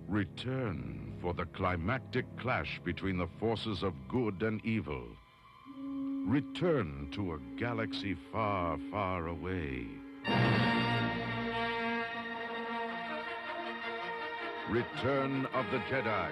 Return for the climactic clash between the forces of good and evil. Return to a galaxy far, far away. Return of the Jedi.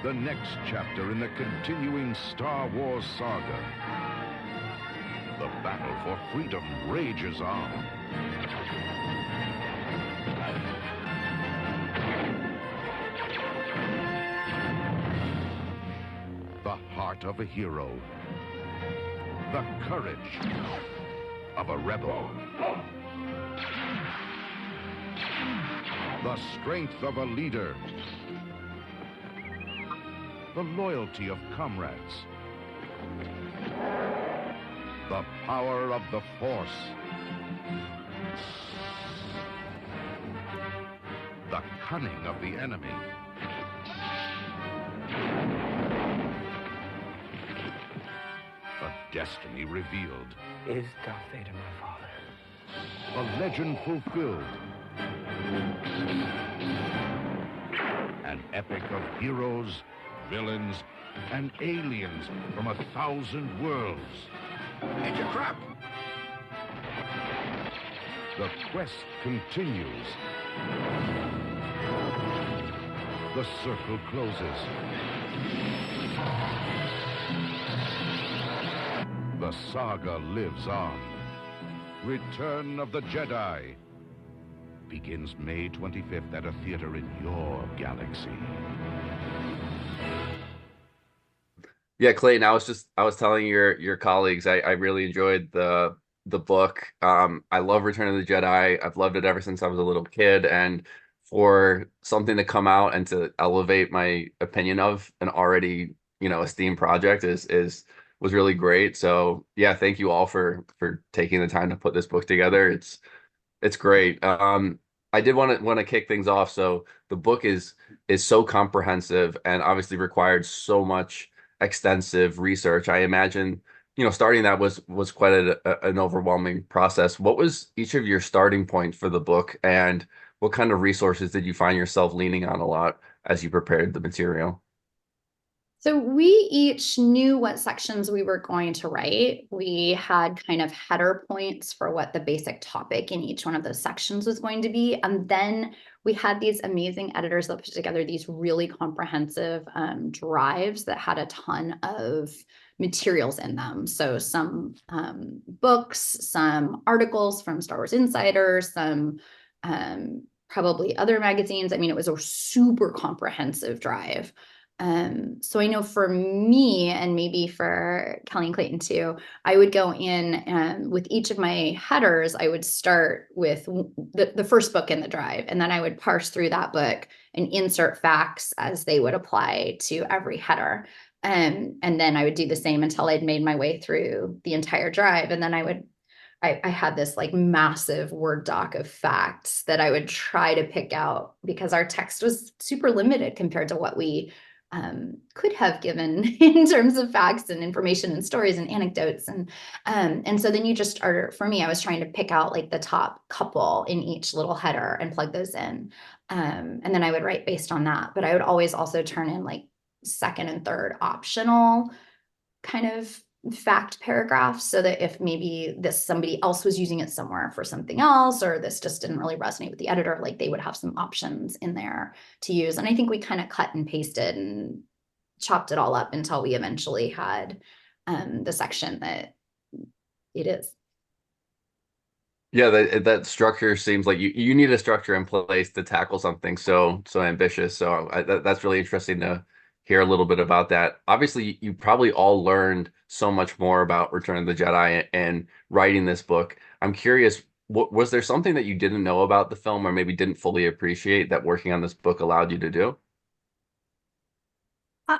The next chapter in the continuing Star Wars saga. The battle for freedom rages on. The heart of a hero. The courage of a rebel. The strength of a leader. The loyalty of comrades. The power of the Force. The cunning of the enemy. A destiny revealed. Is Darth Vader my father? A legend fulfilled. An epic of heroes, villains, and aliens from 1,000 worlds. Hit your crop! The quest continues. The circle closes. The saga lives on. Return of the Jedi begins May 25th at a theater in your galaxy. Yeah, Clayton, I was telling your colleagues I really enjoyed the book. I love Return of the Jedi. I've loved it ever since I was a little kid, and for something to come out and to elevate my opinion of an already, esteemed project was really great. So yeah, thank you all for taking the time to put this book together. It's great. I did want to kick things off. So the book is so comprehensive and obviously required so much extensive research. I imagine, starting that was quite an overwhelming process. What was each of your starting point for the book, and what kind of resources did you find yourself leaning on a lot as you prepared the material? So we each knew what sections we were going to write. We had kind of header points for what the basic topic in each one of those sections was going to be. And then we had these amazing editors that put together these really comprehensive drives that had a ton of materials in them. So some books, some articles from Star Wars Insider, some probably other magazines. I mean, it was a super comprehensive drive. So I know for me, and maybe for Kelly and Clayton too, I would go in with each of my headers, I would start with the first book in the drive, and then I would parse through that book and insert facts as they would apply to every header. And then I would do the same until I'd made my way through the entire drive. And then I had this like massive Word doc of facts that I would try to pick out, because our text was super limited compared to what we could have given in terms of facts and information and stories and anecdotes. And so then you just started, for me, I was trying to pick out like the top couple in each little header and plug those in. And then I would write based on that, but I would always also turn in like second and third optional kind of fact paragraphs, so that if maybe somebody else was using it somewhere for something else, or this just didn't really resonate with the editor, like they would have some options in there to use. And I think we kind of cut and pasted and chopped it all up until we eventually had the section that it is. Yeah, that structure seems like you need a structure in place to tackle something so ambitious. So that's really interesting to hear a little bit about that. Obviously, you probably all learned so much more about Return of the Jedi and writing this book. I'm curious, was there something that you didn't know about the film, or maybe didn't fully appreciate, that working on this book allowed you to do?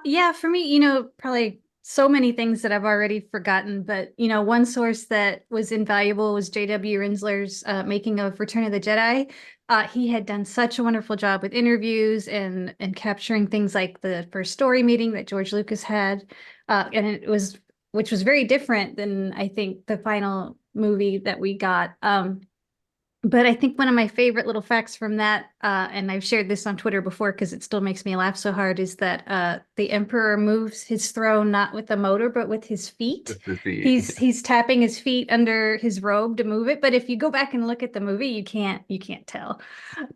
Yeah, for me, probably so many things that I've already forgotten, but one source that was invaluable was J.W. Rinsler's making of Return of the Jedi. He had done such a wonderful job with interviews and capturing things like the first story meeting that George Lucas had, which was very different than I think the final movie that we got. But I think one of my favorite little facts from that, and I've shared this on Twitter before because it still makes me laugh so hard, is that the Emperor moves his throne not with a motor but with his feet. With the feet. He's tapping his feet under his robe to move it. But if you go back and look at the movie, you can't tell.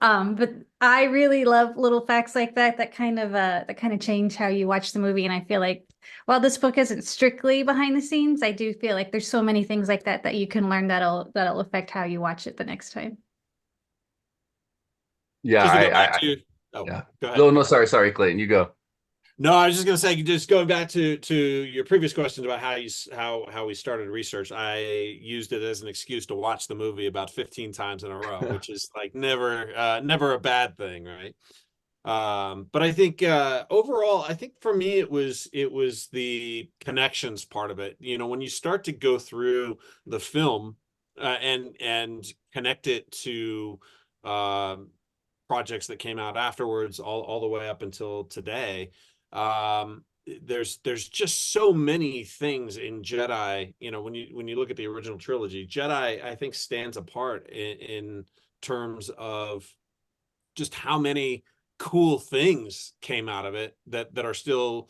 But I really love little facts like that that kind of change how you watch the movie. And I feel like while this book isn't strictly behind the scenes, I do feel like there's so many things like that that you can learn that'll affect how you watch it the next time. Yeah, Just to go back to, yeah. go ahead. No, sorry, Clayton, you go. No, I was just gonna say, just going back to your previous questions about how we started research. I used it as an excuse to watch the movie about 15 times in a row, which is like never a bad thing, right? But I think overall, I think for me it was the connections part of it. You know, when you start to go through the film and connect it to projects that came out afterwards, all the way up until today. There's just so many things in Jedi. You know, when you look at the original trilogy, Jedi, I think, stands apart in terms of just how many cool things came out of it that are still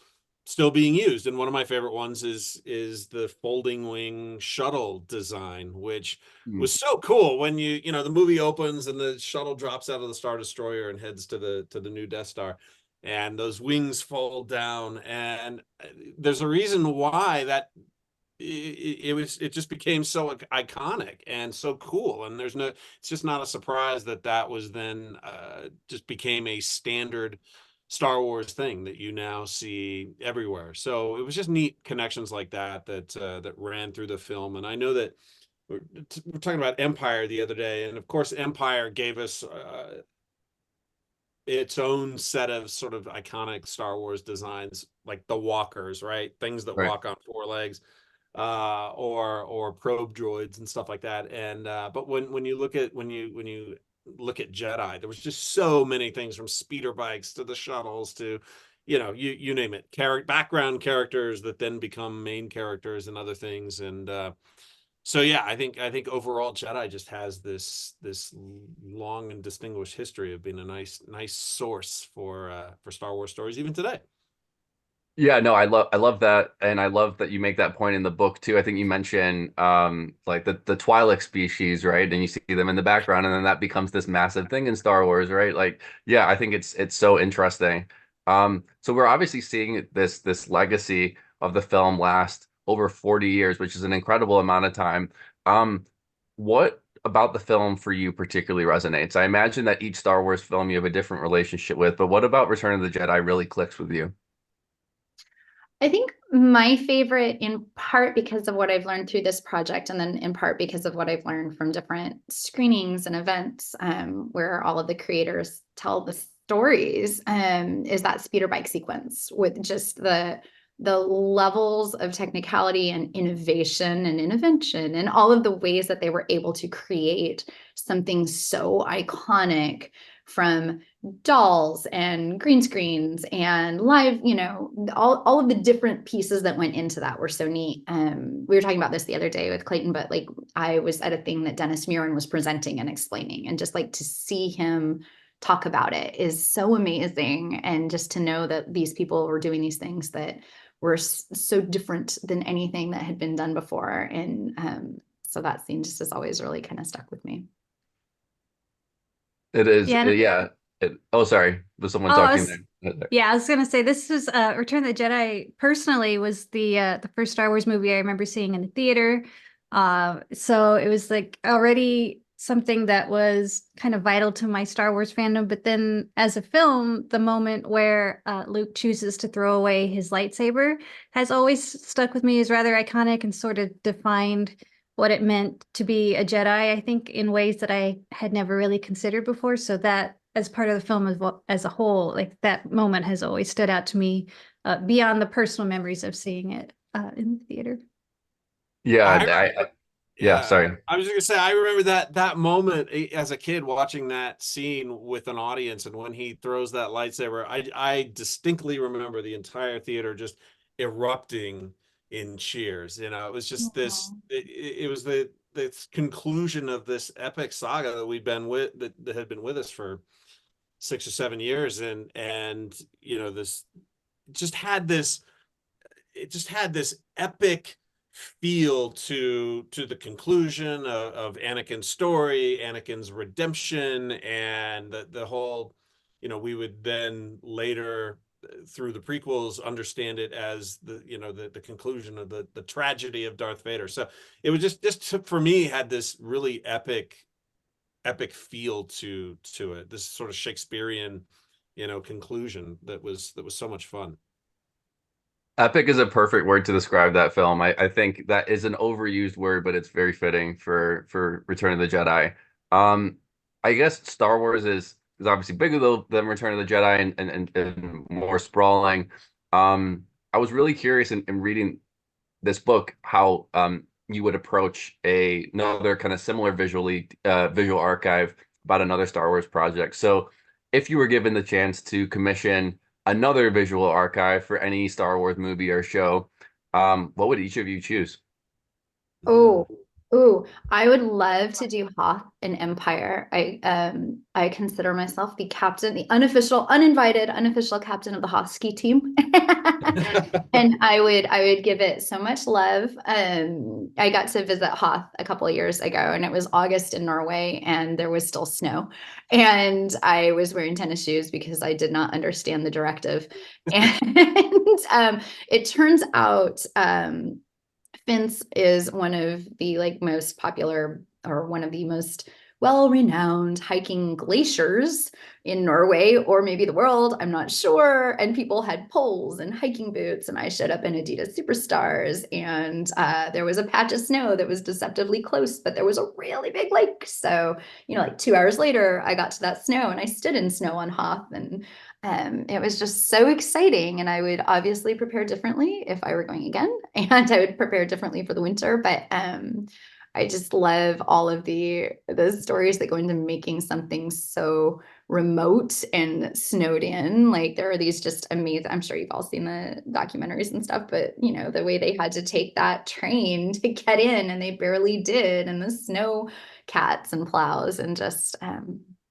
being used. And one of my favorite ones is the folding wing shuttle design, which was so cool when you know the movie opens and the shuttle drops out of the Star Destroyer and heads to the new Death Star, and those wings fold down, and there's a reason why that it just became so iconic and so cool. And it's just not a surprise that was then just became a standard Star Wars thing that you now see everywhere. So it was just neat connections like that ran through the film. And I know that we're talking about Empire the other day, and of course Empire gave us its own set of sort of iconic Star Wars designs, like the walkers, right? Things that walk on four legs, or probe droids and stuff like that. And but when you look at Jedi, there was just so many things, from speeder bikes to the shuttles to, you know, you name it, background characters that then become main characters and other things. And so yeah, I think overall Jedi just has this long and distinguished history of being a nice source for Star Wars stories even today. Yeah, no, I love that, and I love that you make that point in the book too. I think you mentioned like the Twi'lek species, right? And you see them in the background, and then that becomes this massive thing in Star Wars, right? Like, yeah, I think it's so interesting. So we're obviously seeing this legacy of the film last over 40 years, which is an incredible amount of time. What about the film for you particularly resonates? I imagine that each Star Wars film you have a different relationship with, but what about Return of the Jedi really clicks with you? I think my favorite, in part because of what I've learned through this project, and then in part because of what I've learned from different screenings and events, where all of the creators tell the stories, is that speeder bike sequence with just the levels of technicality and innovation and intervention and all of the ways that they were able to create something so iconic, from dolls and green screens and live, you know, all of the different pieces that went into that were so neat. We were talking about this the other day with Clayton, but like I was at a thing that Dennis Muren was presenting and explaining, and just like to see him talk about it is so amazing. And just to know that these people were doing these things that were so different than anything that had been done before. And so that scene just has always really kind of stuck with me. It is, Yeah. yeah. Oh, sorry. Was someone talking there? Yeah, I was gonna say this was Return of the Jedi personally was the first Star Wars movie I remember seeing in the theater. So it was like already something that was kind of vital to my Star Wars fandom. But then as a film, the moment where Luke chooses to throw away his lightsaber has always stuck with me as rather iconic and sort of defined what it meant to be a Jedi, I think, in ways that I had never really considered before. So that, as part of the film as a whole, like that moment has always stood out to me, beyond the personal memories of seeing it in the theater. Yeah, yeah, sorry. I was just gonna say, I remember that moment as a kid watching that scene with an audience, and when he throws that lightsaber, I distinctly remember the entire theater just erupting in cheers. You know, it was just this. It was the this conclusion of this epic saga that we've been with, that had been with us for 6 or 7 years, and you know, this just had this it just had this epic feel to the conclusion of Anakin's story, Anakin's redemption, and the whole, you know, we would then later through the prequels understand it as the, you know, the conclusion of the tragedy of Darth Vader. So it was just for me, had this really epic feel to it, this sort of Shakespearean, you know, conclusion that was so much fun. Epic is a perfect word to describe that film. I think that is an overused word, but it's very fitting for Return of the Jedi. I guess Star Wars is obviously bigger than Return of the Jedi and more sprawling. I was really curious in reading this book how you would approach another kind of similar visual archive about another Star Wars project. So if you were given the chance to commission another visual archive for any Star Wars movie or show, what would each of you choose? Oh, I would love to do Hoth and Empire. I consider myself the captain, the uninvited, unofficial captain of the Hoth ski team. And I would give it so much love. I got to visit Hoth a couple of years ago, and it was August in Norway, and there was still snow. And I was wearing tennis shoes because I did not understand the directive. And it turns out Finns is one of the like most popular, or one of the most well-renowned hiking glaciers in Norway, or maybe the world, I'm not sure. And people had poles and hiking boots, and I showed up in Adidas Superstars, and there was a patch of snow that was deceptively close, but there was a really big lake. So, you know, like 2 hours later, I got to that snow, and I stood in snow on Hoth, and it was just so exciting. And I would obviously prepare differently if I were going again, and I would prepare differently for the winter. But I just love all of the stories that go into making something so remote and snowed in. Like, there are these just amazing, I'm sure you've all seen the documentaries and stuff, but you know, the way they had to take that train to get in, and they barely did, and the snow cats and plows, and just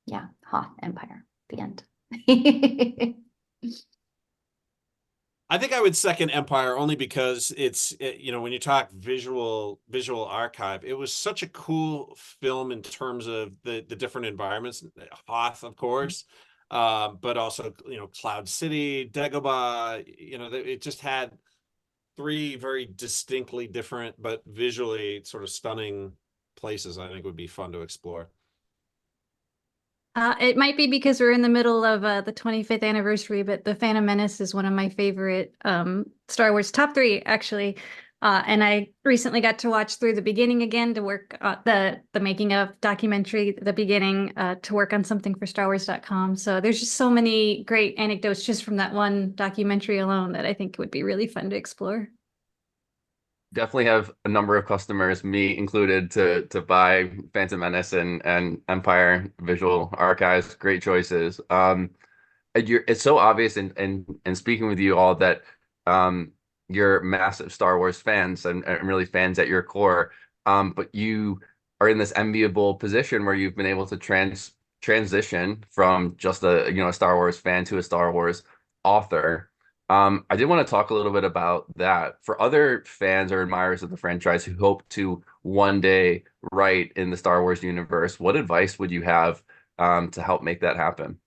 yeah, Hoth Empire, the end. I think I would second Empire only because you know, when you talk visual archive, it was such a cool film in terms of the different environments. Hoth, of course, but also, you know, Cloud City, Dagobah. You know, it just had 3 very distinctly different but visually sort of stunning places. I think would be fun to explore. It might be because we're in the middle of the 25th anniversary, but The Phantom Menace is one of my favorite Star Wars top 3, actually. And I recently got to watch through the beginning again to work the making of documentary, the beginning, to work on something for StarWars.com. So there's just so many great anecdotes just from that one documentary alone that I think would be really fun to explore. Definitely have a number of customers, me included, to buy Phantom Menace and Empire visual archives. Great choices. It's so obvious in speaking with you all that you're massive Star Wars fans and really fans at your core. But you are in this enviable position where you've been able to transition from just a Star Wars fan to a Star Wars author. I did want to talk a little bit about that. For other fans or admirers of the franchise who hope to one day write in the Star Wars universe, what advice would you have to help make that happen?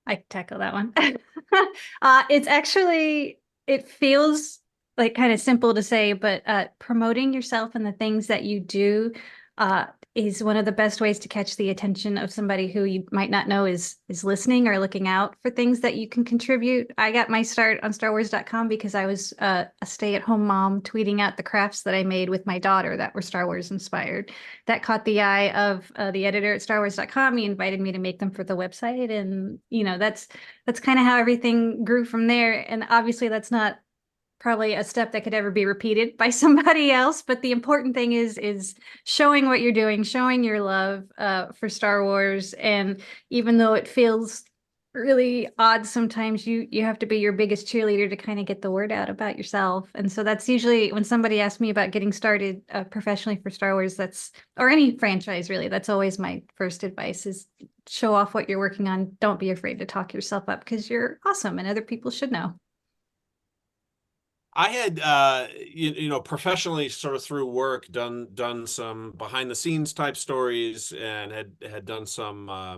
I can tackle that one. It's actually, it feels like kind of simple to say, but promoting yourself and the things that you do is one of the best ways to catch the attention of somebody who you might not know is listening or looking out for things that you can contribute. I got my start on StarWars.com because I was a stay-at-home mom tweeting out the crafts that I made with my daughter that were Star Wars inspired. That caught the eye of the editor at StarWars.com. He invited me to make them for the website, and you know, that's kind of how everything grew from there. And obviously, that's not probably a step that could ever be repeated by somebody else. But the important thing is showing what you're doing, showing your love for Star Wars. And even though it feels really odd sometimes. You have to be your biggest cheerleader to kind of get the word out about yourself. And so that's usually when somebody asks me about getting started professionally for Star Wars, or any franchise really, that's always my first advice is show off what you're working on. Don't be afraid to talk yourself up because you're awesome and other people should know. I had professionally sort of through work done some behind the scenes type stories and had done some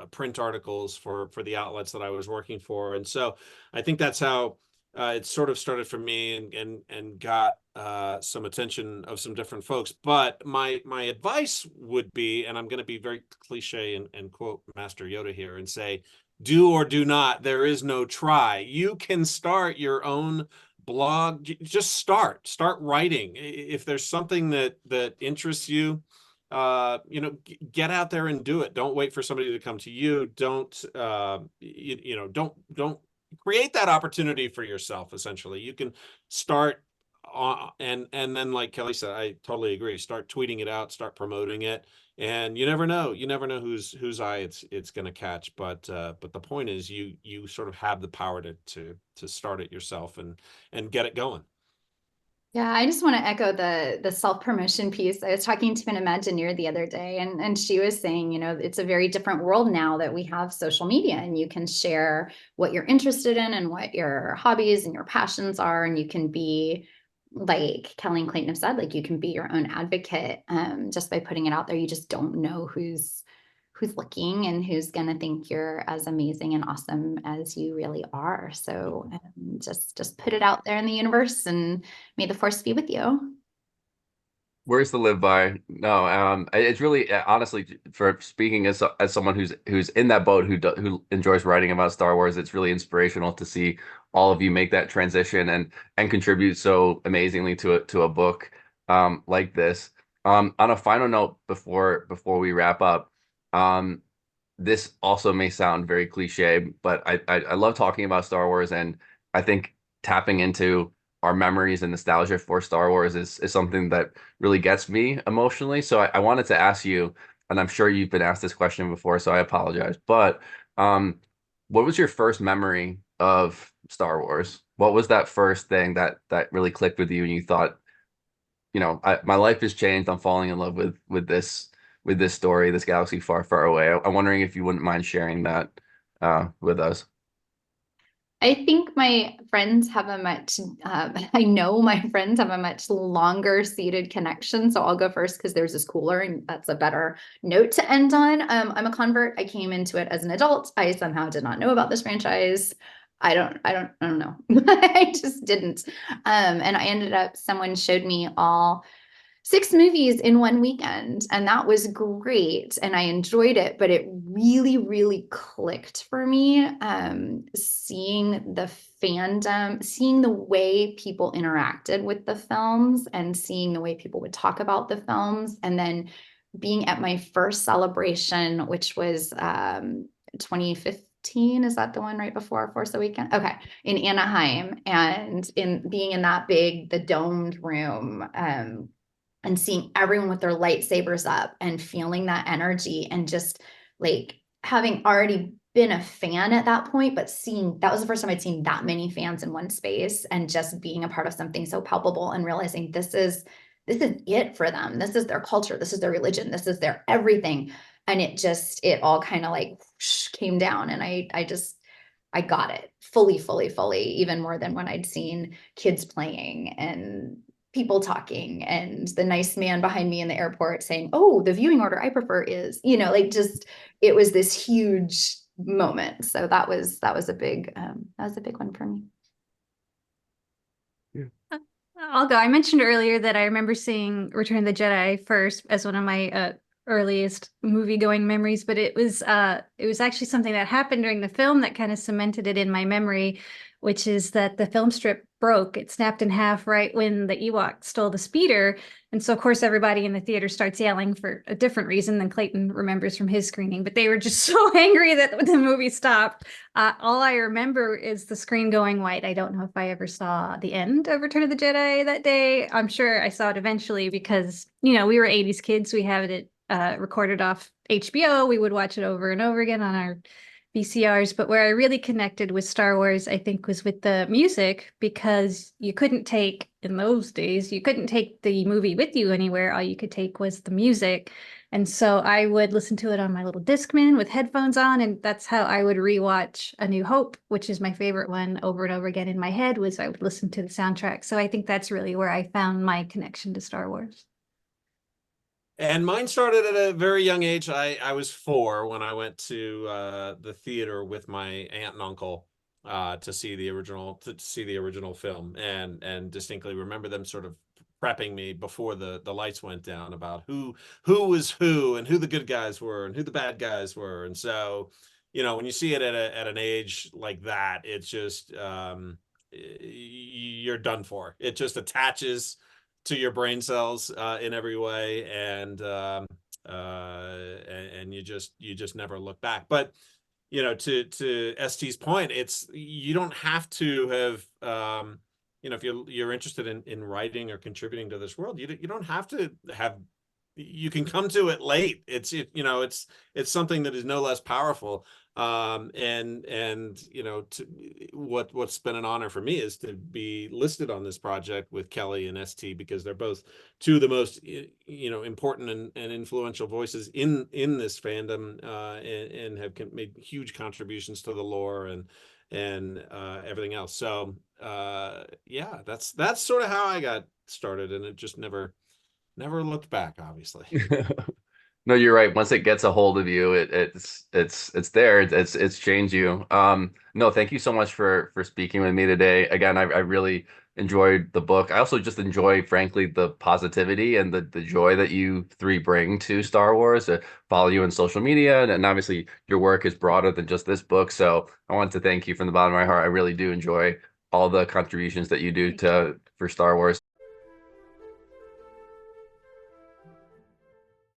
print articles for the outlets that I was working for. And so I think that's how it sort of started for me and got some attention of some different folks. But my advice would be, and I'm going to be very cliche and quote Master Yoda here and say, do or do not. There is no try. You can start your own blog. Just start writing. If there's something that interests you, get out there and do it. Don't wait for somebody to come to you. Don't don't create that opportunity for yourself. Essentially, you can start and then, like Kelly said, I totally agree. Start tweeting it out, start promoting it, and you never know whose eye it's going to catch. But the point is, you sort of have the power to start it yourself and get it going. Yeah, I just want to echo the self-promotion piece. I was talking to an Imagineer the other day, and she was saying, it's a very different world now that we have social media, and you can share what you're interested in and what your hobbies and your passions are, and you can be, like Kelly and Clayton have said, like you can be your own advocate just by putting it out there. You just don't know who's looking and who's going to think you're as amazing and awesome as you really are. So just put it out there in the universe, and may the force be with you. Words to live by. No, it's really honestly, for speaking as someone who's in that boat, who enjoys writing about Star Wars, it's really inspirational to see all of you make that transition and contribute so amazingly to a book like this. On a final note, before we wrap up, this also may sound very cliche, but I love talking about Star Wars, and I think tapping into our memories and nostalgia for Star Wars is something that really gets me emotionally. So I wanted to ask you, and I'm sure you've been asked this question before, so I apologize, but what was your first memory of Star Wars? What was that first thing that really clicked with you and you thought, my life has changed. I'm falling in love with this story, this galaxy far, far away. I'm wondering if you wouldn't mind sharing that with us. I think my friends have I know my friends have a much longer seated connection. So I'll go first because theirs is cooler and that's a better note to end on. I'm a convert. I came into it as an adult. I somehow did not know about this franchise. I don't know. I just didn't. And I ended up, someone showed me all 6 movies in one weekend, and that was great and I enjoyed it, but it really, really clicked for me. Seeing the fandom, seeing the way people interacted with the films and seeing the way people would talk about the films, and then being at my first celebration, which was 2015. Is that the one right before Force Awakens? Okay, in Anaheim, and being in that the domed room, and seeing everyone with their lightsabers up and feeling that energy, and just like having already been a fan at that point, but that was the first time I'd seen that many fans in one space, and just being a part of something so palpable and realizing this is it for them. This is their culture. This is their religion. This is their everything. And it all kind of like came down, and I got it fully, even more than when I'd seen kids playing and people talking and the nice man behind me in the airport saying, "Oh, the viewing order I prefer is," it was this huge moment. So that was a big one for me. Yeah. I'll go. I mentioned earlier that I remember seeing Return of the Jedi first as one of my earliest movie going memories, but it was actually something that happened during the film that kind of cemented it in my memory, which is that the film strip broke. It snapped in half right when the Ewok stole the speeder. And so, of course, everybody in the theater starts yelling for a different reason than Clayton remembers from his screening. But they were just so angry that the movie stopped. All I remember is the screen going white. I don't know if I ever saw the end of Return of the Jedi that day. I'm sure I saw it eventually because, we were 80s kids. We had it recorded off HBO. We would watch it over and over again on our VCRs, but where I really connected with Star Wars, I think, was with the music, because you couldn't take, in those days, you couldn't take the movie with you anywhere. All you could take was the music. And so I would listen to it on my little Discman with headphones on, and that's how I would rewatch A New Hope, which is my favorite one, over and over again in my head, was I would listen to the soundtrack. So I think that's really where I found my connection to Star Wars. And mine started at a very young age. I was 4 when I went to the theater with my aunt and uncle to see the original film, and distinctly remember them sort of prepping me before the lights went down about who was who, and who the good guys were and who the bad guys were. And so, when you see it at an age like that, it's just you're done for. It just attaches to your brain cells in every way, and you just never look back. But to ST's point, you don't have to have if you're interested in writing or contributing to this world, you don't have to have. You can come to it late. It's something that is no less powerful. What's been an honor for me is to be listed on this project with Kelly and ST, because they're both two of the most important and influential voices in this fandom, and have made huge contributions to the lore and everything else. So yeah, that's sort of how I got started, and it just never looked back, obviously. No, you're right. Once it gets a hold of you, it's there. It's changed you. No, thank you so much for speaking with me today. Again, I really enjoyed the book. I also just enjoy, frankly, the positivity and the joy that you three bring to Star Wars. Follow you on social media, and obviously your work is broader than just this book. So I want to thank you from the bottom of my heart. I really do enjoy all the contributions that you do for Star Wars.